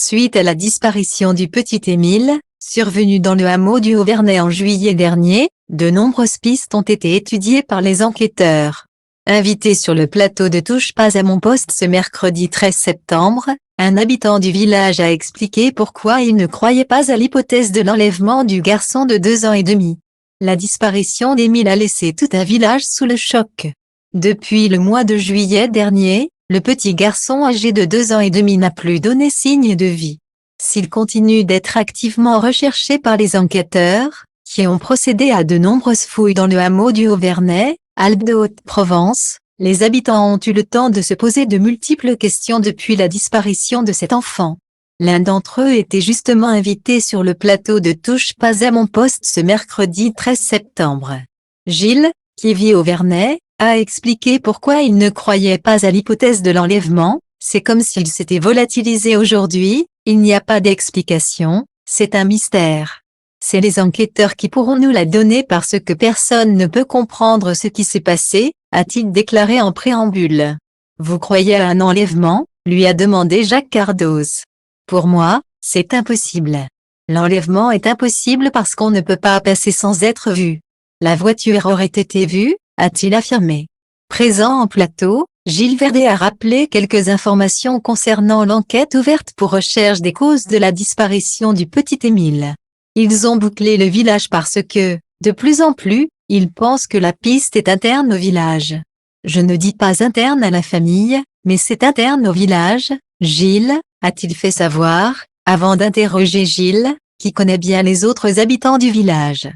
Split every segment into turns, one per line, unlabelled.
Suite à la disparition du petit Émile, survenue dans le hameau du Haut-Vernay en juillet dernier, de nombreuses pistes ont été étudiées par les enquêteurs. Invité sur le plateau de Touche pas à mon poste ce mercredi 13 septembre, un habitant du village a expliqué pourquoi il ne croyait pas à l'hypothèse de l'enlèvement du garçon de 2 ans et demi. La disparition d'Émile a laissé tout un village sous le choc. Depuis le mois de juillet dernier, le petit garçon âgé de 2 ans et demi n'a plus donné signe de vie. S'il continue d'être activement recherché par les enquêteurs, qui ont procédé à de nombreuses fouilles dans le hameau du Haut-Vernay, Alpes de Haute-Provence, les habitants ont eu le temps de se poser de multiples questions depuis la disparition de cet enfant. L'un d'entre eux était justement invité sur le plateau de Touche pas à mon poste ce mercredi 13 septembre. Gilles, qui vit au Vernay, a expliqué pourquoi il ne croyait pas à l'hypothèse de l'enlèvement. C'est comme s'il s'était volatilisé aujourd'hui, il n'y a pas d'explication, c'est un mystère. C'est les enquêteurs qui pourront nous la donner parce que personne ne peut comprendre ce qui s'est passé, a-t-il déclaré en préambule. Vous croyez à un enlèvement, lui a demandé Jacques Cardoz. Pour moi, c'est impossible. L'enlèvement est impossible parce qu'on ne peut pas passer sans être vu. La voiture aurait été vue, a-t-il affirmé. Présent en plateau, Gilles Verdet a rappelé quelques informations concernant l'enquête ouverte pour recherche des causes de la disparition du petit Émile. Ils ont bouclé le village parce que, de plus en plus, ils pensent que la piste est interne au village. Je ne dis pas interne à la famille, mais c'est interne au village, Gilles, a-t-il fait savoir, avant d'interroger Gilles, qui connaît bien les autres habitants du village.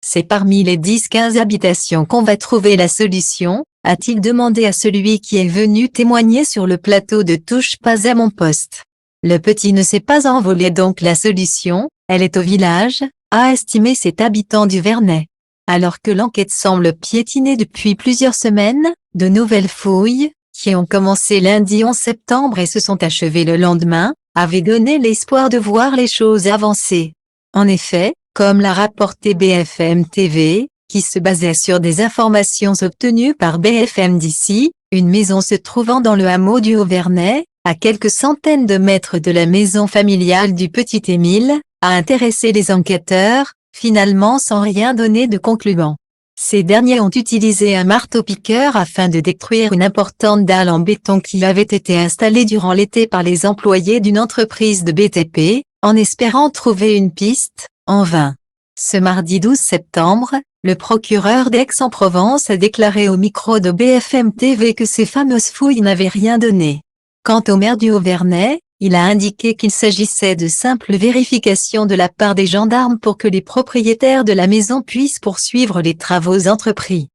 C'est parmi les 10-15 habitations qu'on va trouver la solution, a-t-il demandé à celui qui est venu témoigner sur le plateau de Touche pas à mon poste. Le petit ne s'est pas envolé donc la solution, elle est au village, a estimé cet habitant du Vernay. Alors que l'enquête semble piétiner depuis plusieurs semaines, de nouvelles fouilles, qui ont commencé lundi 11 septembre et se sont achevées le lendemain, avaient donné l'espoir de voir les choses avancer. En effet, comme l'a rapporté BFM TV, qui se basait sur des informations obtenues par BFM d'ici, une maison se trouvant dans le hameau du Haut-Vernay, à quelques centaines de mètres de la maison familiale du petit Émile, a intéressé les enquêteurs, finalement sans rien donner de concluant. Ces derniers ont utilisé un marteau-piqueur afin de détruire une importante dalle en béton qui avait été installée durant l'été par les employés d'une entreprise de BTP, en espérant trouver une piste, en vain. Ce mardi 12 septembre, le procureur d'Aix-en-Provence a déclaré au micro de BFM TV que ces fameuses fouilles n'avaient rien donné. Quant au maire du Haut-Vernay, il a indiqué qu'il s'agissait de simples vérifications de la part des gendarmes pour que les propriétaires de la maison puissent poursuivre les travaux entrepris.